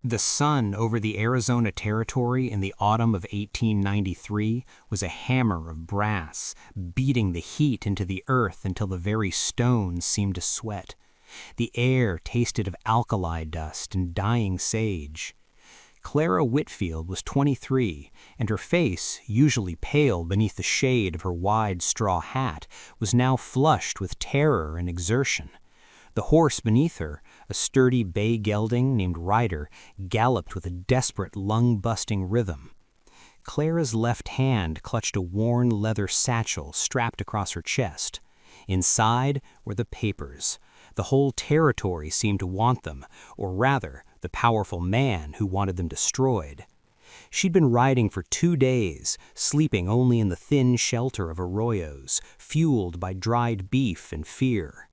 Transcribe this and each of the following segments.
The sun over the Arizona Territory in the autumn of 1893 was a hammer of brass, beating the heat into the earth until the very stones seemed to sweat. The air tasted of alkali dust and dying sage. Clara Whitfield was 23, and her face, usually pale beneath the shade of her wide straw hat, was now flushed with terror and exertion. The horse beneath her, a sturdy bay gelding named Ryder, galloped with a desperate lung-busting rhythm. Clara's left hand clutched a worn leather satchel strapped across her chest. Inside were the papers. The whole territory seemed to want them, or rather, the powerful man who wanted them destroyed. She'd been riding for 2 days, sleeping only in the thin shelter of arroyos, fueled by dried beef and fear.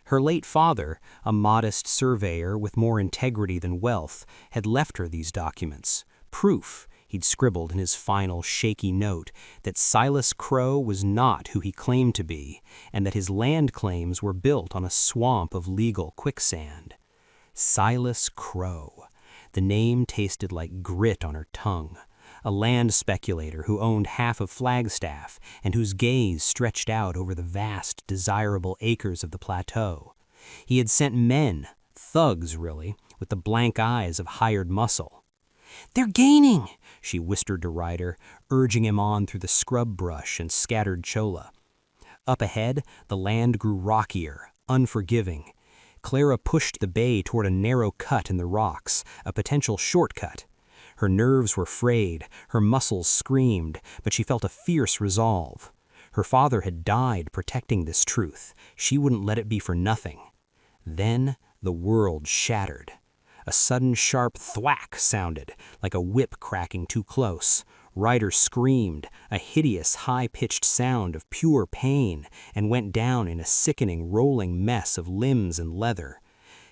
Her late father, a modest surveyor with more integrity than wealth, had left her these documents, proof, he'd scribbled in his final shaky note, that Silas Crow was not who he claimed to be, and that his land claims were built on a swamp of legal quicksand. Silas Crow. The name tasted like grit on her tongue. A land speculator who owned half of Flagstaff and whose gaze stretched out over the vast, desirable acres of the plateau. He had sent men, thugs really, with the blank eyes of hired muscle. "They're gaining," she whispered to Ryder, urging him on through the scrub brush and scattered cholla. Up ahead, the land grew rockier, unforgiving. Clara pushed the bay toward a narrow cut in the rocks, a potential shortcut. Her nerves were frayed, her muscles screamed, but she felt a fierce resolve. Her father had died protecting this truth. She wouldn't let it be for nothing. Then the world shattered. A sudden sharp thwack sounded, like a whip cracking too close. Ryder screamed, a hideous high-pitched sound of pure pain, and went down in a sickening rolling mess of limbs and leather.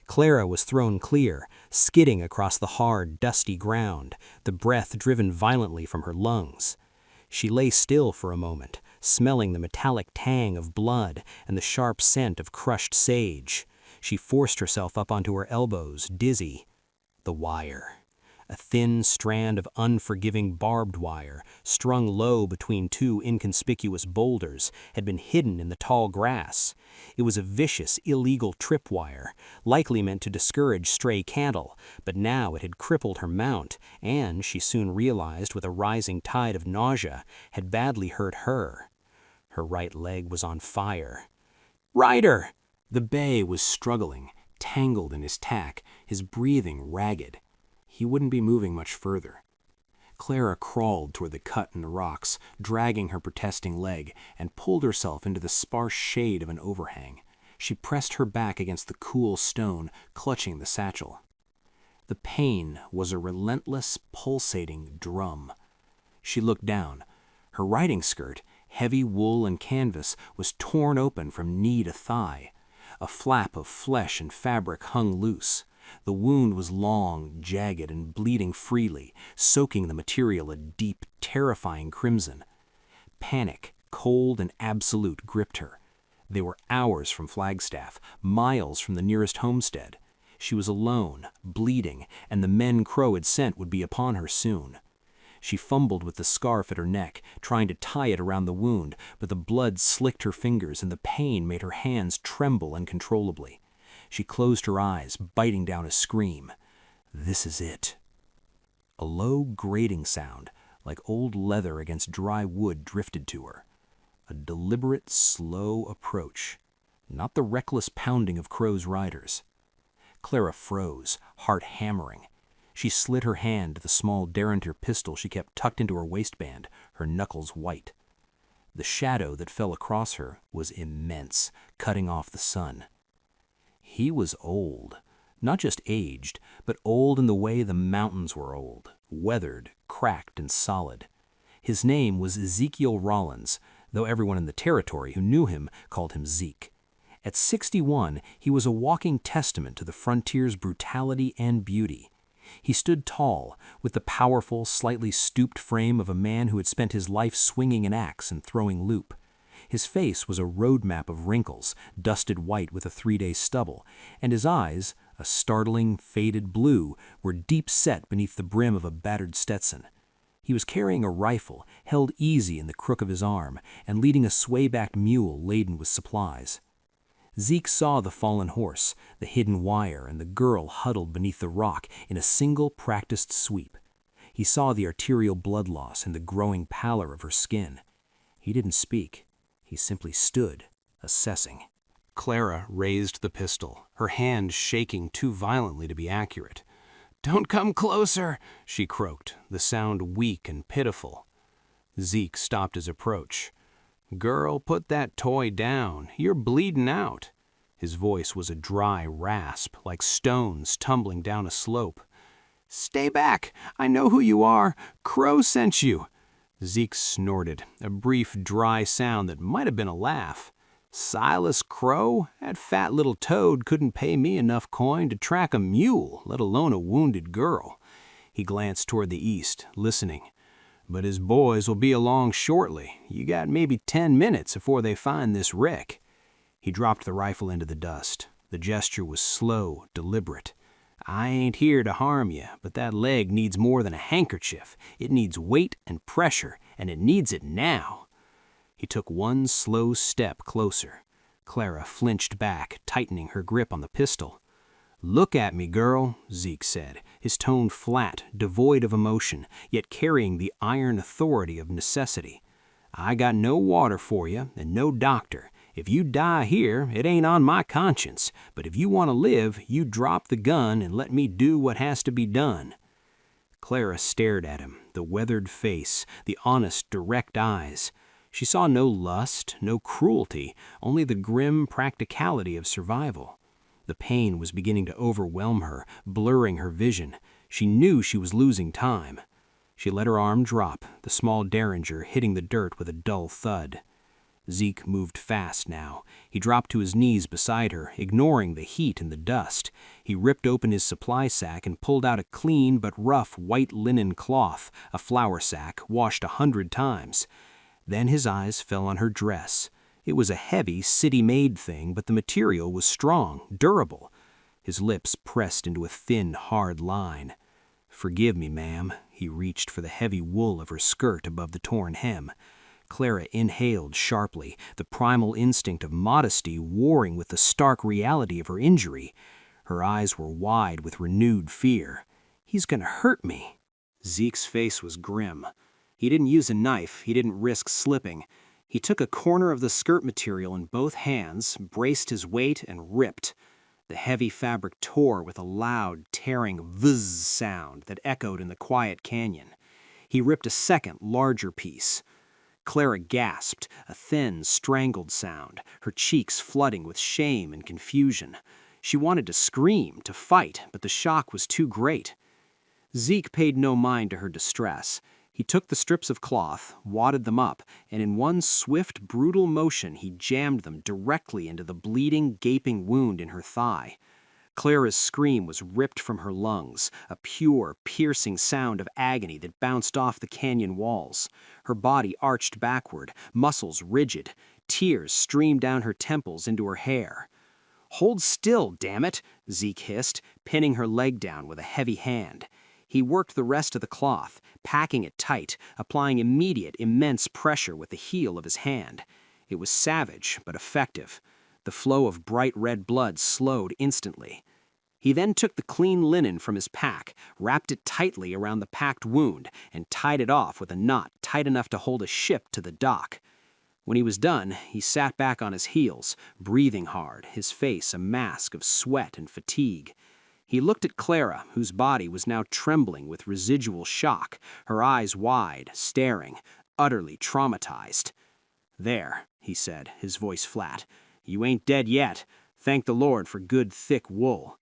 Clara was thrown clear, skidding across the hard, dusty ground, the breath driven violently from her lungs. She lay still for a moment, smelling the metallic tang of blood and the sharp scent of crushed sage. She forced herself up onto her elbows, dizzy. The wire. A thin strand of unforgiving barbed wire, strung low between 2 inconspicuous boulders, had been hidden in the tall grass. It was a vicious, illegal tripwire, likely meant to discourage stray cattle, but now it had crippled her mount, and, she soon realized with a rising tide of nausea, had badly hurt her. Her right leg was on fire. "Ryder!" The bay was struggling, tangled in his tack, his breathing ragged. He wouldn't be moving much further. Clara crawled toward the cut in the rocks, dragging her protesting leg, and pulled herself into the sparse shade of an overhang. She pressed her back against the cool stone, clutching the satchel. The pain was a relentless, pulsating drum. She looked down. Her riding skirt, heavy wool and canvas, was torn open from knee to thigh. A flap of flesh and fabric hung loose. The wound was long, jagged, and bleeding freely, soaking the material a deep, terrifying crimson. Panic, cold and absolute, gripped her. They were hours from Flagstaff, miles from the nearest homestead. She was alone, bleeding, and the men Crow had sent would be upon her soon. She fumbled with the scarf at her neck, trying to tie it around the wound, but the blood slicked her fingers and the pain made her hands tremble uncontrollably. She closed her eyes, biting down a scream. This is it. A low grating sound, like old leather against dry wood, drifted to her. A deliberate, slow approach. Not the reckless pounding of Crow's riders. Clara froze, heart hammering. She slid her hand to the small Derringer pistol she kept tucked into her waistband, her knuckles white. The shadow that fell across her was immense, cutting off the sun. He was old, not just aged, but old in the way the mountains were old, weathered, cracked, and solid. His name was Ezekiel Rollins, though everyone in the territory who knew him called him Zeke. At 61, he was a walking testament to the frontier's brutality and beauty. He stood tall, with the powerful, slightly stooped frame of a man who had spent his life swinging an axe and throwing loop. His face was a road map of wrinkles, dusted white with a 3-day stubble, and his eyes, a startling, faded blue, were deep set beneath the brim of a battered Stetson. He was carrying a rifle, held easy in the crook of his arm, and leading a sway-backed mule laden with supplies. Zeke saw the fallen horse, the hidden wire, and the girl huddled beneath the rock in a single practiced sweep. He saw the arterial blood loss and the growing pallor of her skin. He didn't speak. He simply stood, assessing. Clara raised the pistol, her hand shaking too violently to be accurate. "Don't come closer," she croaked, the sound weak and pitiful. Zeke stopped his approach. "Girl, put that toy down. You're bleeding out." His voice was a dry rasp, like stones tumbling down a slope. "Stay back. I know who you are. Crow sent you." Zeke snorted, a brief, dry sound that might have been a laugh. "Silas Crow? That fat little toad couldn't pay me enough coin to track a mule, let alone a wounded girl." He glanced toward the east, listening. "But his boys will be along shortly. You got maybe 10 minutes before they find this wreck." He dropped the rifle into the dust. The gesture was slow, deliberate. "I ain't here to harm you, but that leg needs more than a handkerchief. It needs weight and pressure, and it needs it now." He took one slow step closer. Clara flinched back, tightening her grip on the pistol. "Look at me, girl," Zeke said, his tone flat, devoid of emotion, yet carrying the iron authority of necessity. "I got no water for you, and no doctor. If you die here, it ain't on my conscience, but if you want to live, you drop the gun and let me do what has to be done." Clara stared at him, the weathered face, the honest, direct eyes. She saw no lust, no cruelty, only the grim practicality of survival. The pain was beginning to overwhelm her, blurring her vision. She knew she was losing time. She let her arm drop, the small derringer hitting the dirt with a dull thud. Zeke moved fast now. He dropped to his knees beside her, ignoring the heat and the dust. He ripped open his supply sack and pulled out a clean but rough white linen cloth, a flour sack, washed 100 times. Then his eyes fell on her dress. It was a heavy, city-made thing, but the material was strong, durable. His lips pressed into a thin, hard line. "Forgive me, ma'am." He reached for the heavy wool of her skirt above the torn hem. Clara inhaled sharply, the primal instinct of modesty warring with the stark reality of her injury. Her eyes were wide with renewed fear. "He's gonna hurt me." Zeke's face was grim. He didn't use a knife, he didn't risk slipping. He took a corner of the skirt material in both hands, braced his weight, and ripped. The heavy fabric tore with a loud, tearing vzz sound that echoed in the quiet canyon. He ripped a second, larger piece. Clara gasped, a thin, strangled sound, her cheeks flooding with shame and confusion. She wanted to scream, to fight, but the shock was too great. Zeke paid no mind to her distress. He took the strips of cloth, wadded them up, and in one swift, brutal motion he jammed them directly into the bleeding, gaping wound in her thigh. Clara's scream was ripped from her lungs, a pure, piercing sound of agony that bounced off the canyon walls. Her body arched backward, muscles rigid. Tears streamed down her temples into her hair. "Hold still, damn it!" Zeke hissed, pinning her leg down with a heavy hand. He worked the rest of the cloth, packing it tight, applying immediate, immense pressure with the heel of his hand. It was savage, but effective. The flow of bright red blood slowed instantly. He then took the clean linen from his pack, wrapped it tightly around the packed wound, and tied it off with a knot tight enough to hold a ship to the dock. When he was done, he sat back on his heels, breathing hard, his face a mask of sweat and fatigue. He looked at Clara, whose body was now trembling with residual shock, her eyes wide, staring, utterly traumatized. "There," he said, his voice flat. "You ain't dead yet. Thank the Lord for good, thick wool."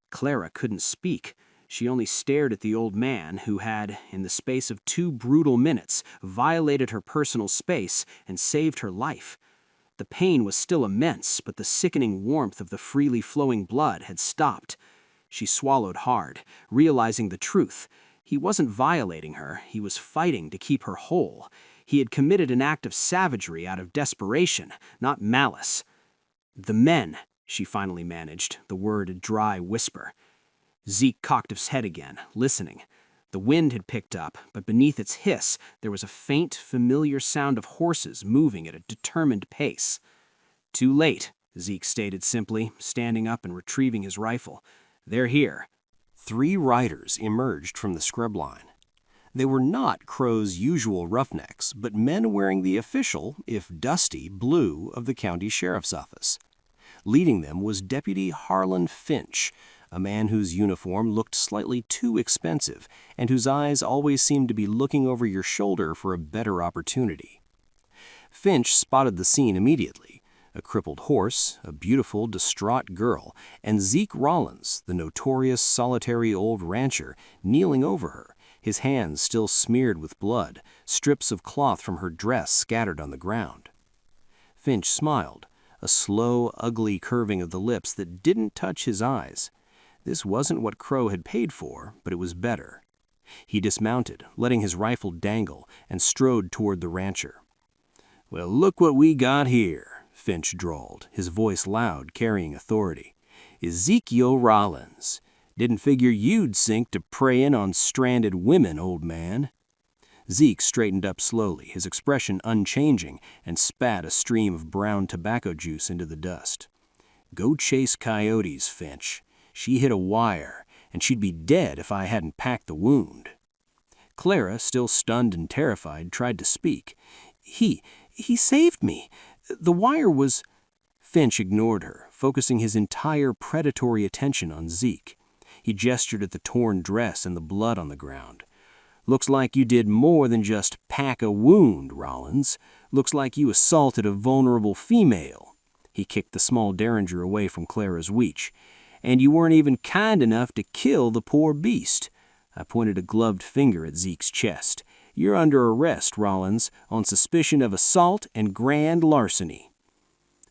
Clara couldn't speak. She only stared at the old man who had, in the space of 2 brutal minutes, violated her personal space and saved her life. The pain was still immense, but the sickening warmth of the freely flowing blood had stopped. She swallowed hard, realizing the truth. He wasn't violating her, he was fighting to keep her whole. He had committed an act of savagery out of desperation, not malice. "The men," she finally managed, the word a dry whisper. Zeke cocked his head again, listening. The wind had picked up, but beneath its hiss there was a faint, familiar sound of horses moving at a determined pace. "Too late," Zeke stated simply, standing up and retrieving his rifle. "They're here." 3 riders emerged from the scrub line. They were not Crow's usual roughnecks, but men wearing the official, if dusty, blue of the county sheriff's office. Leading them was Deputy Harlan Finch, a man whose uniform looked slightly too expensive and whose eyes always seemed to be looking over your shoulder for a better opportunity. Finch spotted the scene immediately: a crippled horse, a beautiful, distraught girl, and Zeke Rollins, the notorious solitary old rancher, kneeling over her, his hands still smeared with blood, strips of cloth from her dress scattered on the ground. Finch smiled, a slow, ugly curving of the lips that didn't touch his eyes. This wasn't what Crow had paid for, but it was better. He dismounted, letting his rifle dangle, and strode toward the rancher. "Well, look what we got here," Finch drawled, his voice loud, carrying authority. "Ezekiel Rollins. Didn't figure you'd sink to preying on stranded women, old man." Zeke straightened up slowly, his expression unchanging, and spat a stream of brown tobacco juice into the dust. "Go chase coyotes, Finch. She hit a wire, and she'd be dead if I hadn't packed the wound." Clara, still stunned and terrified, tried to speak. He saved me. The wire was—" Finch ignored her, focusing his entire predatory attention on Zeke. He gestured at the torn dress and the blood on the ground. "Looks like you did more than just pack a wound, Rollins. Looks like you assaulted a vulnerable female." He kicked the small derringer away from Clara's weech. "And you weren't even kind enough to kill the poor beast." I pointed a gloved finger at Zeke's chest. "You're under arrest, Rollins, on suspicion of assault and grand larceny."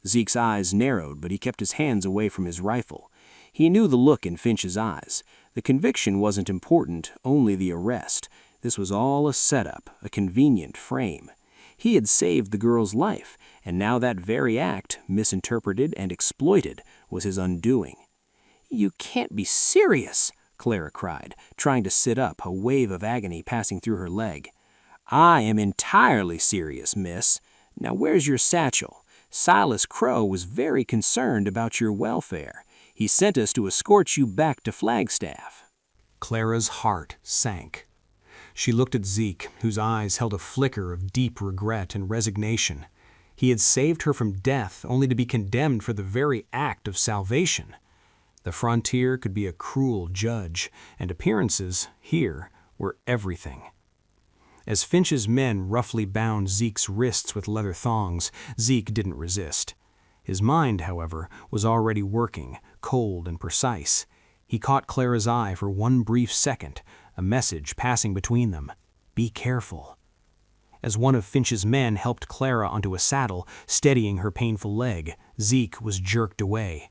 Zeke's eyes narrowed, but he kept his hands away from his rifle. He knew the look in Finch's eyes. The conviction wasn't important, only the arrest. This was all a setup, a convenient frame. He had saved the girl's life, and now that very act, misinterpreted and exploited, was his undoing. "You can't be serious," Clara cried, trying to sit up, a wave of agony passing through her leg. "I am entirely serious, miss. Now where's your satchel? Silas Crow was very concerned about your welfare. He sent us to escort you back to Flagstaff." Clara's heart sank. She looked at Zeke, whose eyes held a flicker of deep regret and resignation. He had saved her from death, only to be condemned for the very act of salvation. The frontier could be a cruel judge, and appearances, here, were everything. As Finch's men roughly bound Zeke's wrists with leather thongs, Zeke didn't resist. His mind, however, was already working, cold and precise. He caught Clara's eye for one brief second, a message passing between them. Be careful. As one of Finch's men helped Clara onto a saddle, steadying her painful leg, Zeke was jerked away.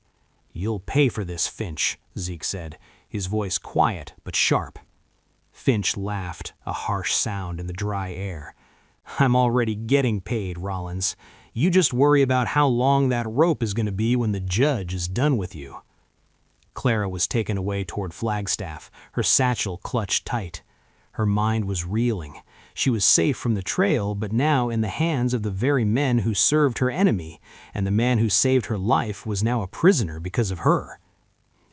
"You'll pay for this, Finch," Zeke said, his voice quiet but sharp. Finch laughed, a harsh sound in the dry air. "I'm already getting paid, Rollins. You just worry about how long that rope is going to be when the judge is done with you." Clara was taken away toward Flagstaff, her satchel clutched tight. Her mind was reeling. She was safe from the trail, but now in the hands of the very men who served her enemy, and the man who saved her life was now a prisoner because of her.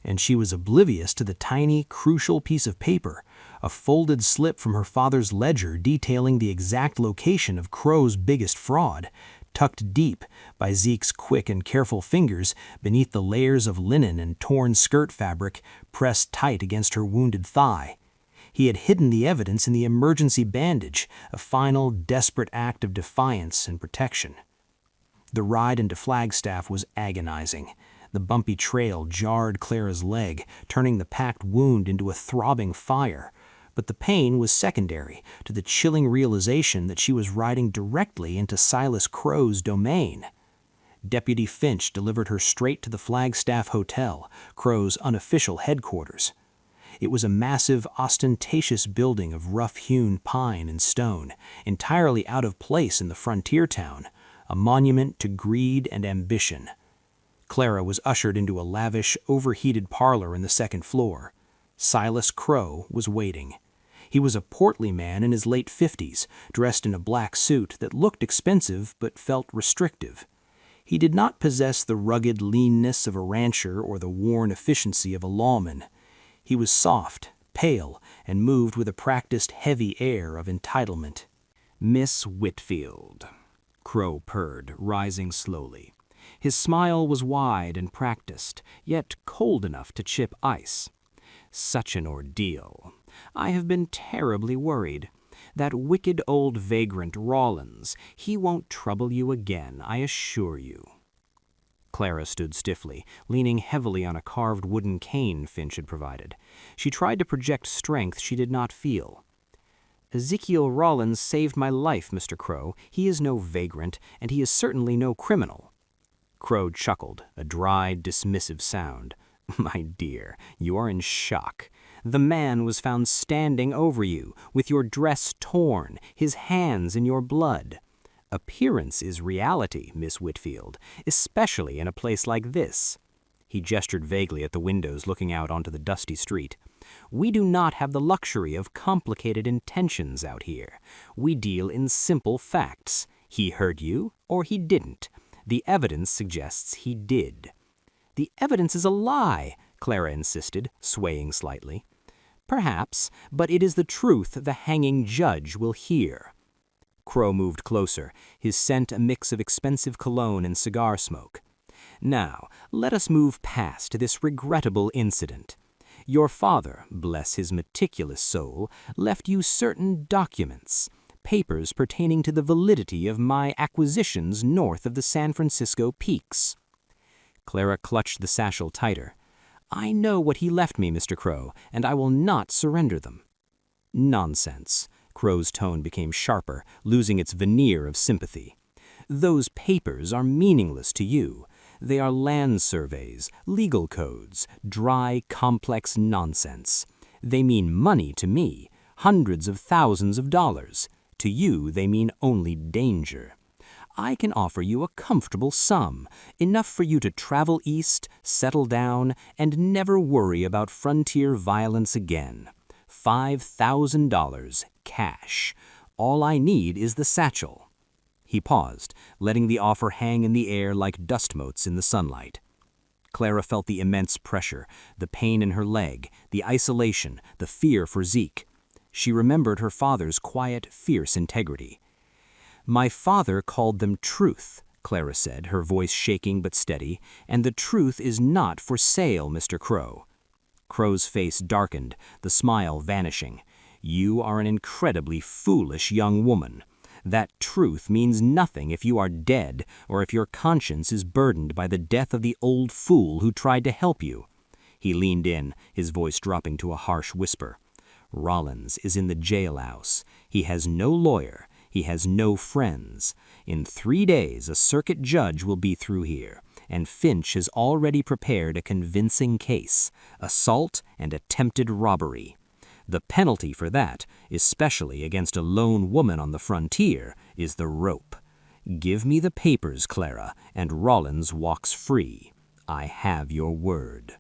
And she was oblivious to the tiny, crucial piece of paper, a folded slip from her father's ledger detailing the exact location of Crow's biggest fraud, tucked deep by Zeke's quick and careful fingers beneath the layers of linen and torn skirt fabric pressed tight against her wounded thigh. He had hidden the evidence in the emergency bandage, a final, desperate act of defiance and protection. The ride into Flagstaff was agonizing. The bumpy trail jarred Clara's leg, turning the packed wound into a throbbing fire. But the pain was secondary to the chilling realization that she was riding directly into Silas Crow's domain. Deputy Finch delivered her straight to the Flagstaff Hotel, Crow's unofficial headquarters. It was a massive, ostentatious building of rough-hewn pine and stone, entirely out of place in the frontier town, a monument to greed and ambition. Clara was ushered into a lavish, overheated parlor in the second floor. Silas Crow was waiting. He was a portly man in his late 50s, dressed in a black suit that looked expensive but felt restrictive. He did not possess the rugged leanness of a rancher or the worn efficiency of a lawman. He was soft, pale, and moved with a practiced, heavy air of entitlement. "Miss Whitfield," Crow purred, rising slowly. His smile was wide and practiced, yet cold enough to chip ice. "Such an ordeal. I have been terribly worried. That wicked old vagrant Rawlins, he won't trouble you again, I assure you." Clara stood stiffly, leaning heavily on a carved wooden cane Finch had provided. She tried to project strength she did not feel. "Ezekiel Rawlins saved my life, Mr. Crow. He is no vagrant, and he is certainly no criminal." Crow chuckled, a dry, dismissive sound. "My dear, you are in shock. The man was found standing over you, with your dress torn, his hands in your blood. Appearance is reality, Miss Whitfield, especially in a place like this." He gestured vaguely at the windows looking out onto the dusty street. "We do not have the luxury of complicated intentions out here. We deal in simple facts. He hurt you, or he didn't. The evidence suggests he did." "The evidence is a lie," Clara insisted, swaying slightly. "Perhaps, but it is the truth the hanging judge will hear." Crow moved closer, his scent a mix of expensive cologne and cigar smoke. "Now, let us move past this regrettable incident. Your father, bless his meticulous soul, left you certain documents, papers pertaining to the validity of my acquisitions north of the San Francisco peaks." Clara clutched the satchel tighter. "I know what he left me, Mr. Crow, and I will not surrender them." "Nonsense." Crow's tone became sharper, losing its veneer of sympathy. "Those papers are meaningless to you. They are land surveys, legal codes, dry, complex nonsense. They mean money to me, hundreds of thousands of dollars. To you, they mean only danger. I can offer you a comfortable sum, enough for you to travel east, settle down, and never worry about frontier violence again. $5,000, cash. All I need is the satchel." He paused, letting the offer hang in the air like dust motes in the sunlight. Clara felt the immense pressure, the pain in her leg, the isolation, the fear for Zeke. She remembered her father's quiet, fierce integrity. "My father called them truth," Clara said, her voice shaking but steady, "and the truth is not for sale, Mr. Crow." Crow's face darkened, the smile vanishing. "You are an incredibly foolish young woman. That truth means nothing if you are dead or if your conscience is burdened by the death of the old fool who tried to help you." He leaned in, his voice dropping to a harsh whisper. "Rawlins is in the jailhouse. He has no lawyer. He has no friends. In 3 days, a circuit judge will be through here, and Finch has already prepared a convincing case: assault and attempted robbery. The penalty for that, especially against a lone woman on the frontier, is the rope. Give me the papers, Clara, and Rawlins walks free. I have your word."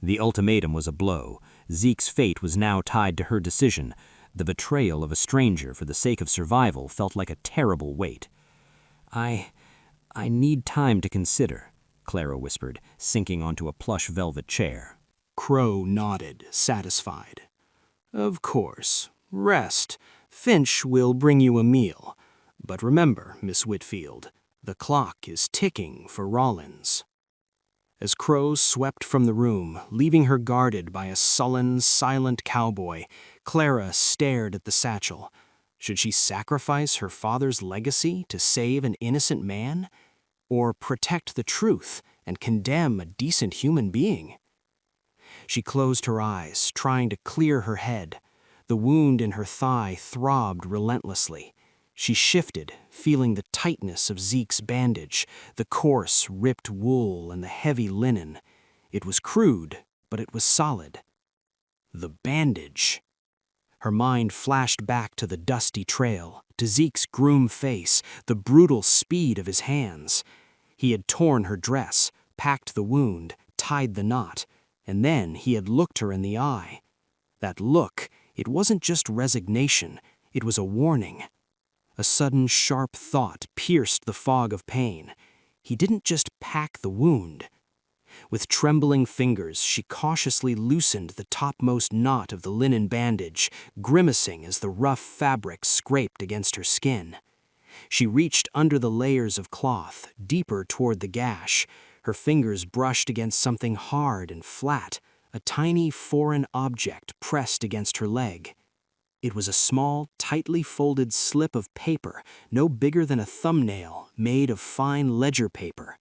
The ultimatum was a blow. Zeke's fate was now tied to her decision. The betrayal of a stranger for the sake of survival felt like a terrible weight. I need time to consider," Clara whispered, sinking onto a plush velvet chair. Crow nodded, satisfied. "Of course. Rest. Finch will bring you a meal. But remember, Miss Whitfield, the clock is ticking for Rawlins." As Crow swept from the room, leaving her guarded by a sullen, silent cowboy, Clara stared at the satchel. Should she sacrifice her father's legacy to save an innocent man? Or protect the truth and condemn a decent human being? She closed her eyes, trying to clear her head. The wound in her thigh throbbed relentlessly. She shifted, feeling the tightness of Zeke's bandage, the coarse, ripped wool and the heavy linen. It was crude, but it was solid. The bandage. Her mind flashed back to the dusty trail, to Zeke's groom face, the brutal speed of his hands. He had torn her dress, packed the wound, tied the knot, and then he had looked her in the eye. That look, it wasn't just resignation, it was a warning. A sudden sharp thought pierced the fog of pain. He didn't just pack the wound. With trembling fingers, she cautiously loosened the topmost knot of the linen bandage, grimacing as the rough fabric scraped against her skin. She reached under the layers of cloth, deeper toward the gash. Her fingers brushed against something hard and flat, a tiny foreign object pressed against her leg. It was a small, tightly folded slip of paper, no bigger than a thumbnail, made of fine ledger paper.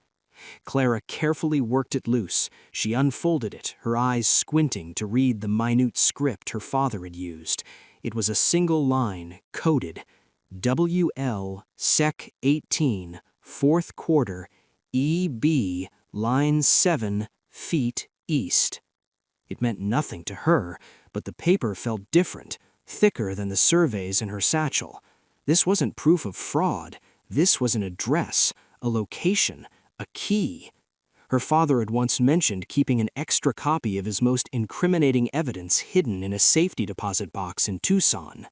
Clara carefully worked it loose. She unfolded it, her eyes squinting to read the minute script her father had used. It was a single line, coded, WL Sec 18, 4th quarter, EB, line 7, feet east. It meant nothing to her, but the paper felt different, thicker than the surveys in her satchel. This wasn't proof of fraud. This was an address, a location, a key. Her father had once mentioned keeping an extra copy of his most incriminating evidence hidden in a safety deposit box in Tucson.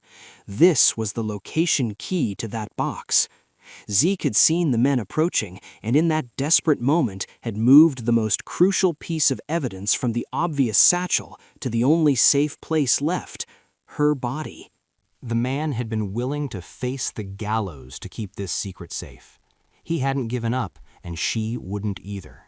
This was the location key to that box. Zeke had seen the men approaching, and in that desperate moment had moved the most crucial piece of evidence from the obvious satchel to the only safe place left, her body. The man had been willing to face the gallows to keep this secret safe. He hadn't given up, and she wouldn't either.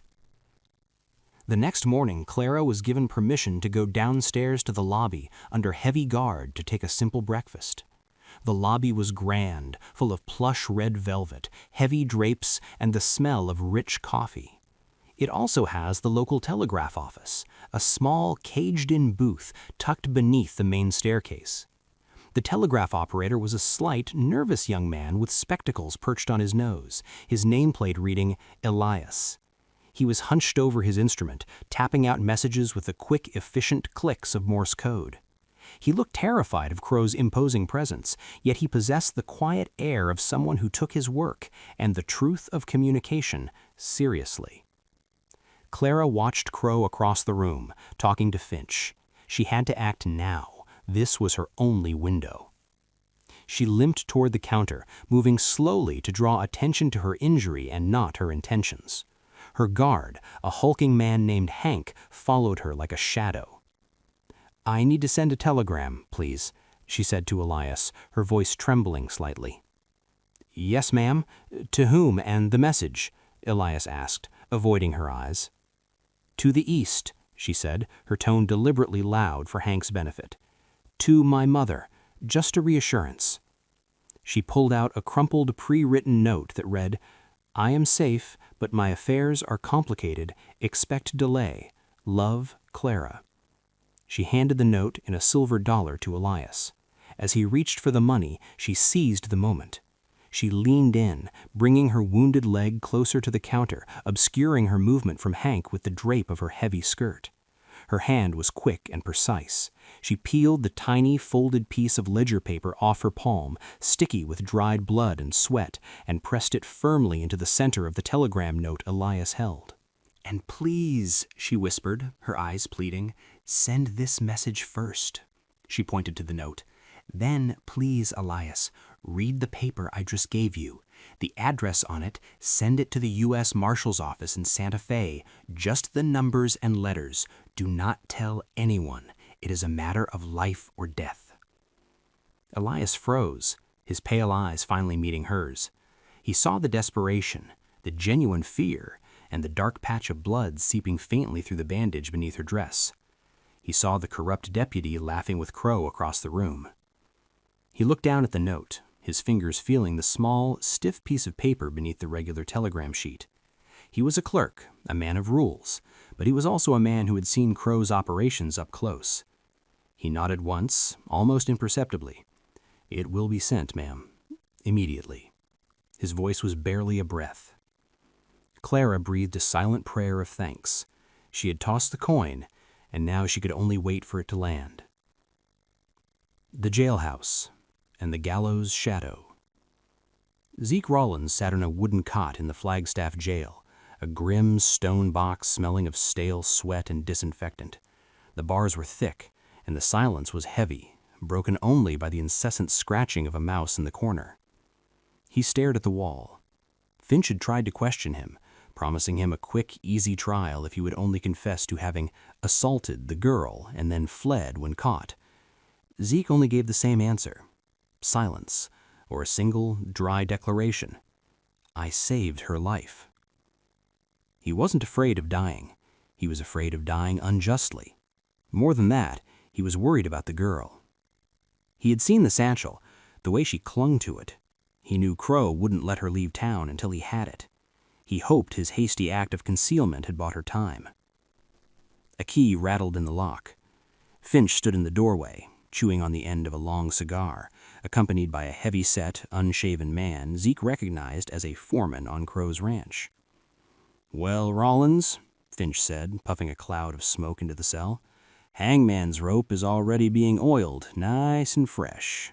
The next morning, Clara was given permission to go downstairs to the lobby under heavy guard to take a simple breakfast. The lobby was grand, full of plush red velvet, heavy drapes, and the smell of rich coffee. It also has the local telegraph office, a small, caged-in booth tucked beneath the main staircase. The telegraph operator was a slight, nervous young man with spectacles perched on his nose, his nameplate reading Elias. He was hunched over his instrument, tapping out messages with the quick, efficient clicks of Morse code. He looked terrified of Crow's imposing presence, yet he possessed the quiet air of someone who took his work and the truth of communication seriously. Clara watched Crow across the room, talking to Finch. She had to act now. This was her only window. She limped toward the counter, moving slowly to draw attention to her injury and not her intentions. Her guard, a hulking man named Hank, followed her like a shadow. "I need to send a telegram, please," she said to Elias, her voice trembling slightly. "Yes, ma'am. To whom and the message?" Elias asked, avoiding her eyes. "To the east," she said, her tone deliberately loud for Hank's benefit. "To my mother, just a reassurance." She pulled out a crumpled pre-written note that read, "I am safe, but my affairs are complicated. Expect delay. Love, Clara." She handed the note in a silver dollar to Elias. As he reached for the money, she seized the moment. She leaned in, bringing her wounded leg closer to the counter, obscuring her movement from Hank with the drape of her heavy skirt. Her hand was quick and precise. She peeled the tiny, folded piece of ledger paper off her palm, sticky with dried blood and sweat, and pressed it firmly into the center of the telegram note Elias held. "And please," she whispered, her eyes pleading, "send this message first." She pointed to the note. "Then, please, Elias, read the paper I just gave you. The address on it, send it to the U.S. Marshal's office in Santa Fe. Just the numbers and letters. Do not tell anyone. It is a matter of life or death." Elias froze, his pale eyes finally meeting hers. He saw the desperation, the genuine fear, and the dark patch of blood seeping faintly through the bandage beneath her dress. He saw the corrupt deputy laughing with Crow across the room. He looked down at the note, his fingers feeling the small, stiff piece of paper beneath the regular telegram sheet. He was a clerk, a man of rules, but he was also a man who had seen Crow's operations up close. He nodded once, almost imperceptibly. "It will be sent, ma'am. Immediately." His voice was barely a breath. Clara breathed a silent prayer of thanks. She had tossed the coin, and now she could only wait for it to land. The jailhouse and the gallows' shadow. Zeke Rollins sat on a wooden cot in the Flagstaff jail, a grim stone box smelling of stale sweat and disinfectant. The bars were thick, and the silence was heavy, broken only by the incessant scratching of a mouse in the corner. He stared at the wall. Finch had tried to question him, promising him a quick, easy trial if he would only confess to having assaulted the girl and then fled when caught. Zeke only gave the same answer: silence, or a single, dry declaration: "I saved her life." He wasn't afraid of dying. He was afraid of dying unjustly. More than that, he was worried about the girl. He had seen the satchel, the way she clung to it. He knew Crow wouldn't let her leave town until he had it. He hoped his hasty act of concealment had bought her time. A key rattled in the lock. Finch stood in the doorway, chewing on the end of a long cigar, accompanied by a heavy-set, unshaven man Zeke recognized as a foreman on Crow's ranch. "Well, Rollins," Finch said, puffing a cloud of smoke into the cell, "hangman's rope is already being oiled, nice and fresh."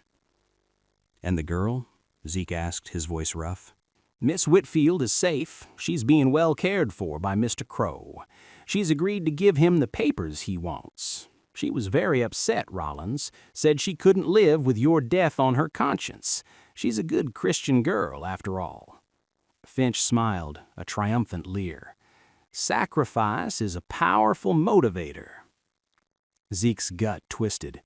"And the girl?" Zeke asked, his voice rough. "Miss Whitfield is safe. She's being well cared for by Mr. Crow. She's agreed to give him the papers he wants. She was very upset, Rollins. Said she couldn't live with your death on her conscience. She's a good Christian girl, after all." Finch smiled, a triumphant leer. "Sacrifice is a powerful motivator." Zeke's gut twisted.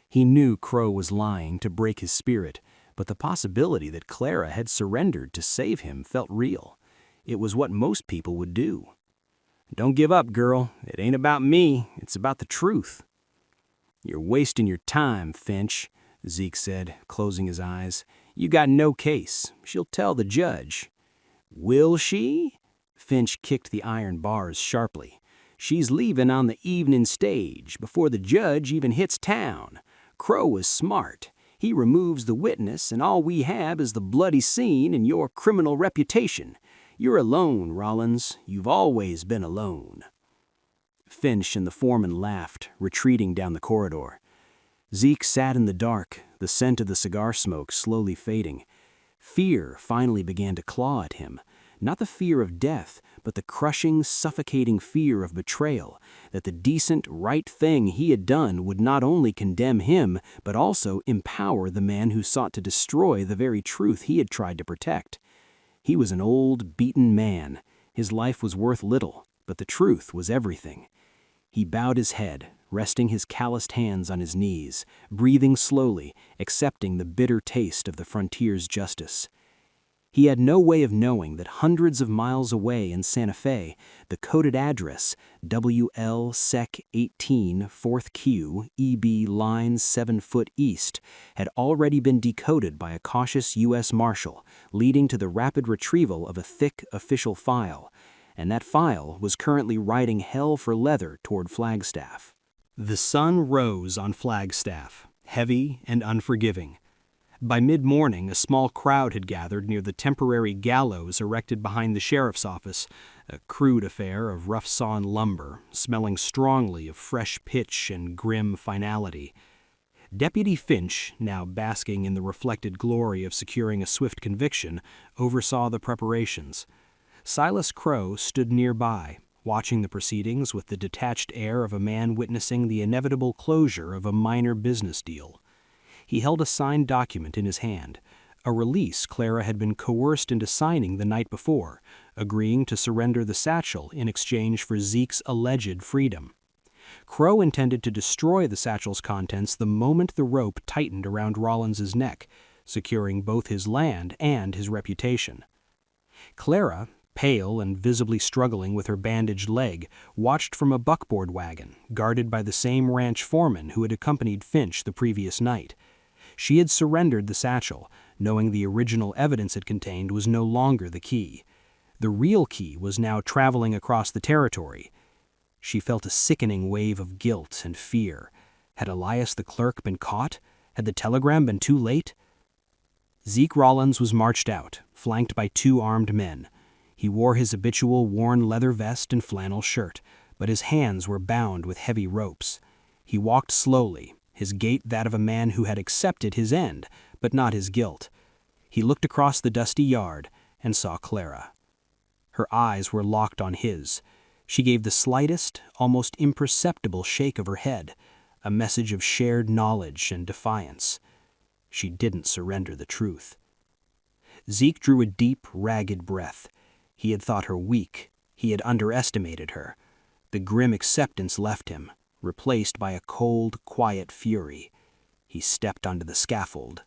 He knew Crow was lying to break his spirit, but the possibility that Clara had surrendered to save him felt real. It was what most people would do. "Don't give up, girl. It ain't about me. It's about the truth." "You're wasting your time, Finch," Zeke said, closing his eyes. "You got no case. She'll tell the judge." "Will she?" Finch kicked the iron bars sharply. "She's leaving on the evening stage, before the judge even hits town. Crow is smart. He removes the witness, and all we have is the bloody scene and your criminal reputation. You're alone, Rollins. You've always been alone." Finch and the foreman laughed, retreating down the corridor. Zeke sat in the dark, the scent of the cigar smoke slowly fading. Fear finally began to claw at him. Not the fear of death, but the crushing, suffocating fear of betrayal, that the decent, right thing he had done would not only condemn him, but also empower the man who sought to destroy the very truth he had tried to protect. He was an old, beaten man. His life was worth little, but the truth was everything. He bowed his head, resting his calloused hands on his knees, breathing slowly, accepting the bitter taste of the frontier's justice. He had no way of knowing that hundreds of miles away in Santa Fe, the coded address WL Sec 18 4th Q EB line 7 foot east had already been decoded by a cautious U.S. Marshal, leading to the rapid retrieval of a thick official file, and that file was currently riding hell for leather toward Flagstaff. The sun rose on Flagstaff, heavy and unforgiving. By mid-morning, a small crowd had gathered near the temporary gallows erected behind the sheriff's office, a crude affair of rough-sawn lumber, smelling strongly of fresh pitch and grim finality. Deputy Finch, now basking in the reflected glory of securing a swift conviction, oversaw the preparations. Silas Crow stood nearby, watching the proceedings with the detached air of a man witnessing the inevitable closure of a minor business deal. He held a signed document in his hand, a release Clara had been coerced into signing the night before, agreeing to surrender the satchel in exchange for Zeke's alleged freedom. Crow intended to destroy the satchel's contents the moment the rope tightened around Rollins's neck, securing both his land and his reputation. Clara, pale and visibly struggling with her bandaged leg, watched from a buckboard wagon, guarded by the same ranch foreman who had accompanied Finch the previous night. She had surrendered the satchel, knowing the original evidence it contained was no longer the key. The real key was now traveling across the territory. She felt a sickening wave of guilt and fear. Had Elias the clerk been caught? Had the telegram been too late? Zeke Rollins was marched out, flanked by 2 armed men. He wore his habitual worn leather vest and flannel shirt, but his hands were bound with heavy ropes. He walked slowly, his gait that of a man who had accepted his end, but not his guilt. He looked across the dusty yard and saw Clara. Her eyes were locked on his. She gave the slightest, almost imperceptible shake of her head, a message of shared knowledge and defiance. She didn't surrender the truth. Zeke drew a deep, ragged breath. He had thought her weak. He had underestimated her. The grim acceptance left him, replaced by a cold, quiet fury. He stepped onto the scaffold.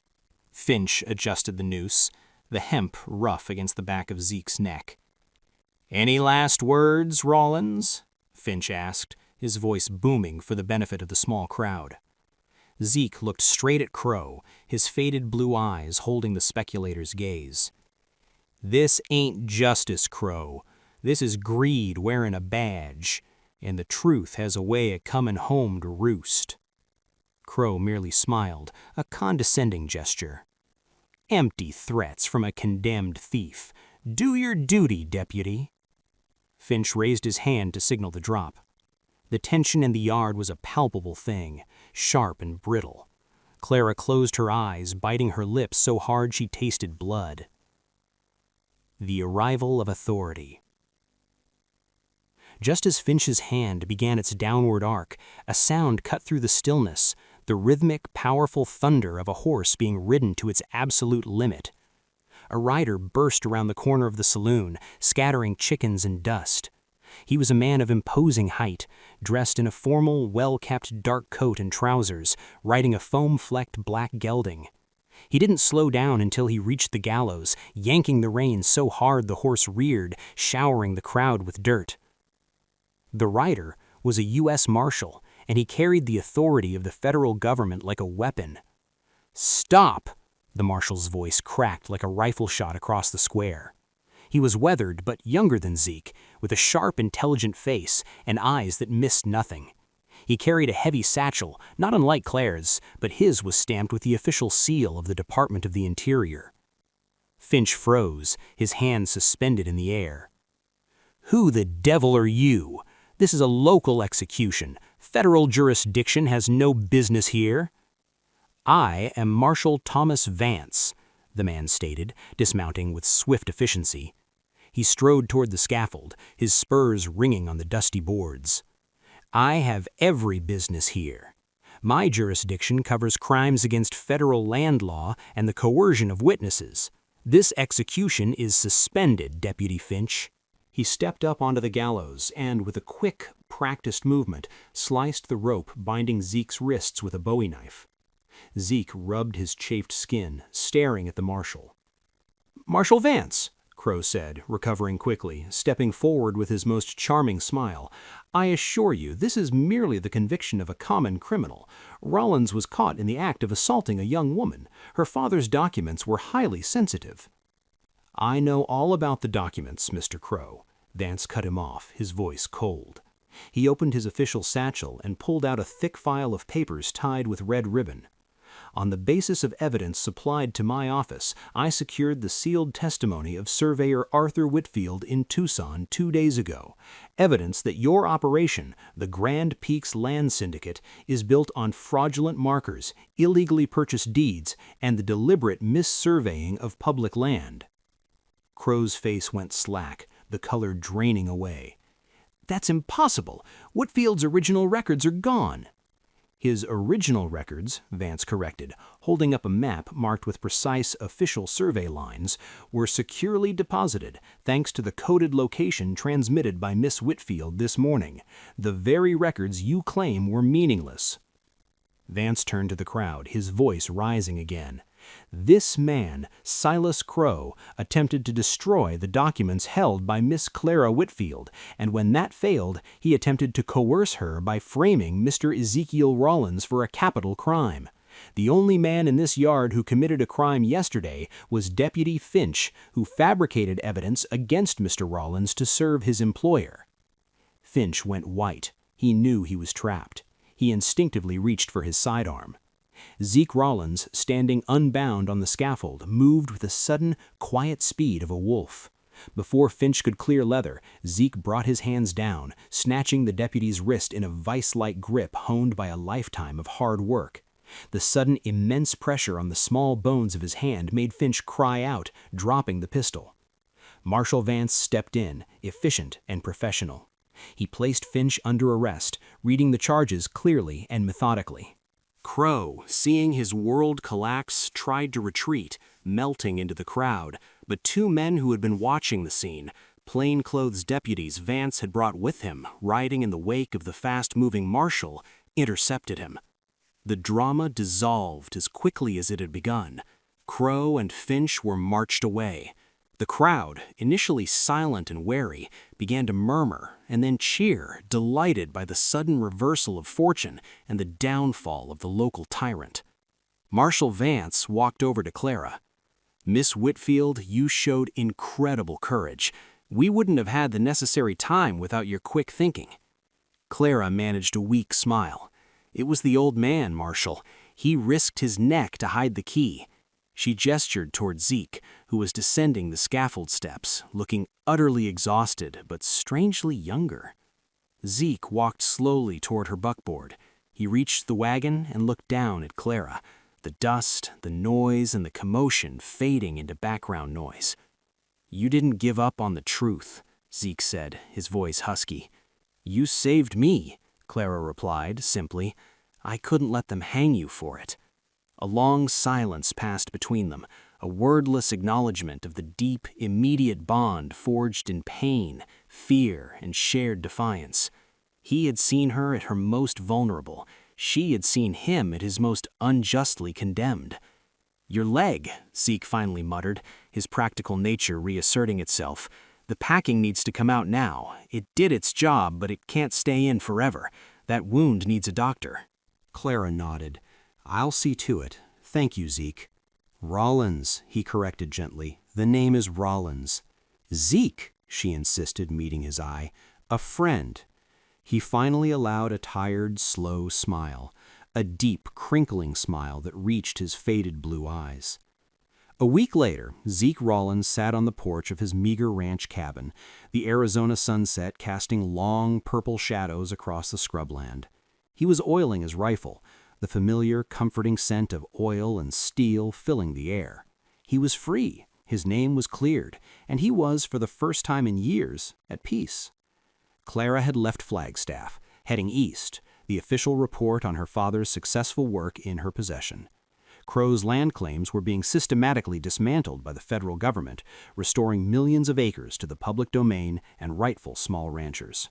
Finch adjusted the noose, the hemp rough against the back of Zeke's neck. "Any last words, Rollins?" Finch asked, his voice booming for the benefit of the small crowd. Zeke looked straight at Crow, his faded blue eyes holding the speculator's gaze. "This ain't justice, Crow. This is greed wearing a badge, and the truth has a way of comin' home to roost." Crow merely smiled, a condescending gesture. "Empty threats from a condemned thief. Do your duty, deputy." Finch raised his hand to signal the drop. The tension in the yard was a palpable thing, sharp and brittle. Clara closed her eyes, biting her lips so hard she tasted blood. The arrival of authority. Just as Finch's hand began its downward arc, a sound cut through the stillness, the rhythmic, powerful thunder of a horse being ridden to its absolute limit. A rider burst around the corner of the saloon, scattering chickens and dust. He was a man of imposing height, dressed in a formal, well-kept dark coat and trousers, riding a foam-flecked black gelding. He didn't slow down until he reached the gallows, yanking the reins so hard the horse reared, showering the crowd with dirt. The rider was a U.S. Marshal, and he carried the authority of the federal government like a weapon. "Stop!" The marshal's voice cracked like a rifle shot across the square. He was weathered but younger than Zeke, with a sharp, intelligent face and eyes that missed nothing. He carried a heavy satchel, not unlike Claire's, but his was stamped with the official seal of the Department of the Interior. Finch froze, his hands suspended in the air. "Who the devil are you? This is a local execution. Federal jurisdiction has no business here." "I am Marshal Thomas Vance," the man stated, dismounting with swift efficiency. He strode toward the scaffold, his spurs ringing on the dusty boards. "I have every business here. My jurisdiction covers crimes against federal land law and the coercion of witnesses. This execution is suspended, Deputy Finch." He stepped up onto the gallows and, with a quick, practiced movement, sliced the rope binding Zeke's wrists with a bowie knife. Zeke rubbed his chafed skin, staring at the marshal. "Marshal Vance," Crow said, recovering quickly, stepping forward with his most charming smile, "I assure you this is merely the conviction of a common criminal. Rollins was caught in the act of assaulting a young woman. Her father's documents were highly sensitive." "I know all about the documents, Mr. Crow," Vance cut him off, his voice cold. He opened his official satchel and pulled out a thick file of papers tied with red ribbon. "On the basis of evidence supplied to my office, I secured the sealed testimony of Surveyor Arthur Whitfield in Tucson 2 days ago. Evidence that your operation, the Grand Peaks Land Syndicate, is built on fraudulent markers, illegally purchased deeds, and the deliberate missurveying of public land." Crow's face went slack, the color draining away. "That's impossible! Whitfield's original records are gone." "His original records," Vance corrected, holding up a map marked with precise official survey lines, "were securely deposited thanks to the coded location transmitted by Miss Whitfield this morning. The very records you claim were meaningless." Vance turned to the crowd, his voice rising again. "This man, Silas Crow, attempted to destroy the documents held by Miss Clara Whitfield, and when that failed, he attempted to coerce her by framing Mr. Ezekiel Rollins for a capital crime. The only man in this yard who committed a crime yesterday was Deputy Finch, who fabricated evidence against Mr. Rollins to serve his employer." Finch went white. He knew he was trapped. He instinctively reached for his sidearm. Zeke Rollins, standing unbound on the scaffold, moved with the sudden, quiet speed of a wolf. Before Finch could clear leather, Zeke brought his hands down, snatching the deputy's wrist in a vice-like grip honed by a lifetime of hard work. The sudden immense pressure on the small bones of his hand made Finch cry out, dropping the pistol. Marshal Vance stepped in, efficient and professional. He placed Finch under arrest, reading the charges clearly and methodically. Crow, seeing his world collapse, tried to retreat, melting into the crowd, but two men who had been watching the scene, plainclothes deputies Vance had brought with him, riding in the wake of the fast-moving marshal, intercepted him. The drama dissolved as quickly as it had begun. Crow and Finch were marched away. The crowd, initially silent and wary, began to murmur and then cheer, delighted by the sudden reversal of fortune and the downfall of the local tyrant. Marshal Vance walked over to Clara. "Miss Whitfield, you showed incredible courage. We wouldn't have had the necessary time without your quick thinking." Clara managed a weak smile. "It was the old man, Marshal. He risked his neck to hide the key." She gestured toward Zeke, who was descending the scaffold steps, looking utterly exhausted but strangely younger. Zeke walked slowly toward her buckboard. He reached the wagon and looked down at Clara, the dust, the noise, and the commotion fading into background noise. "You didn't give up on the truth," Zeke said, his voice husky. "You saved me," Clara replied, simply. "I couldn't let them hang you for it." A long silence passed between them, a wordless acknowledgement of the deep, immediate bond forged in pain, fear, and shared defiance. He had seen her at her most vulnerable. She had seen him at his most unjustly condemned. "Your leg," Zeke finally muttered, his practical nature reasserting itself. "The packing needs to come out now. It did its job, but it can't stay in forever. That wound needs a doctor." Clara nodded. "I'll see to it. Thank you, Zeke." "Rollins," he corrected gently. "The name is Rollins." "Zeke," she insisted, meeting his eye. "A friend." He finally allowed a tired, slow smile, a deep, crinkling smile that reached his faded blue eyes. A week later, Zeke Rollins sat on the porch of his meager ranch cabin, the Arizona sunset casting long, purple shadows across the scrubland. He was oiling his rifle, the familiar, comforting scent of oil and steel filling the air. He was free, his name was cleared, and he was, for the first time in years, at peace. Clara had left Flagstaff, heading east, the official report on her father's successful work in her possession. Crow's land claims were being systematically dismantled by the federal government, restoring millions of acres to the public domain and rightful small ranchers.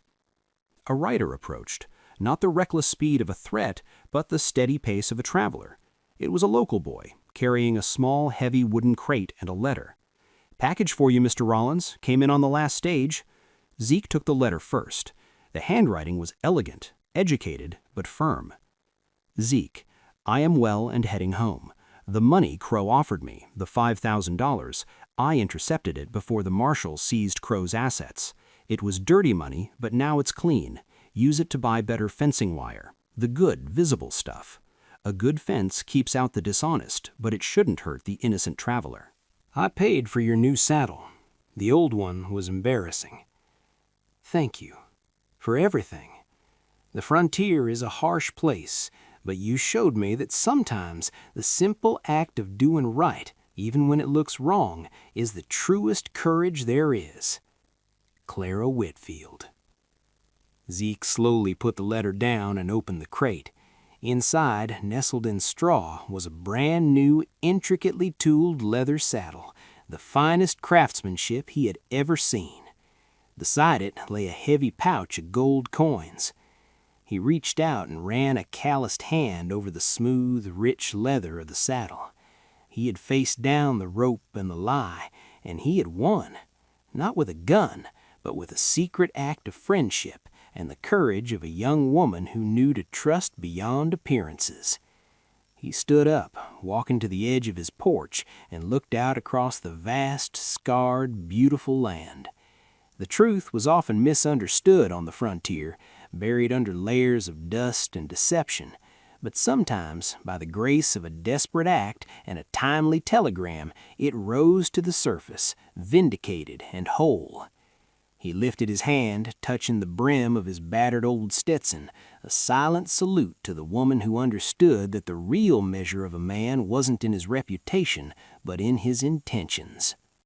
A rider approached, not the reckless speed of a threat, but the steady pace of a traveler. It was a local boy, carrying a small, heavy wooden crate and a letter. "Package for you, Mr. Rollins. Came in on the last stage." Zeke took the letter first. The handwriting was elegant, educated, but firm. "Zeke, I am well and heading home. The money Crow offered me, the $5,000, I intercepted it before the marshal seized Crow's assets. It was dirty money, but now it's clean. Use it to buy better fencing wire, the good, visible stuff. A good fence keeps out the dishonest, but it shouldn't hurt the innocent traveler." I paid for your new saddle. The old one was embarrassing. Thank you for everything. The frontier is a harsh place, but you showed me that sometimes the simple act of doing right, even when it looks wrong, is the truest courage there is. Clara Whitfield. Zeke slowly put the letter down and opened the crate. Inside, nestled in straw, was a brand new, intricately tooled leather saddle, the finest craftsmanship he had ever seen. Beside it lay a heavy pouch of gold coins. He reached out and ran a calloused hand over the smooth, rich leather of the saddle. He had faced down the rope and the lie, and he had won. Not with a gun, but with a secret act of friendship and the courage of a young woman who knew to trust beyond appearances. He stood up, walking to the edge of his porch, and looked out across the vast, scarred, beautiful land. The truth was often misunderstood on the frontier, buried under layers of dust and deception, but sometimes, by the grace of a desperate act and a timely telegram, it rose to the surface, vindicated and whole. He lifted his hand, touching the brim of his battered old Stetson, a silent salute to the woman who understood that the real measure of a man wasn't in his reputation, but in his intentions.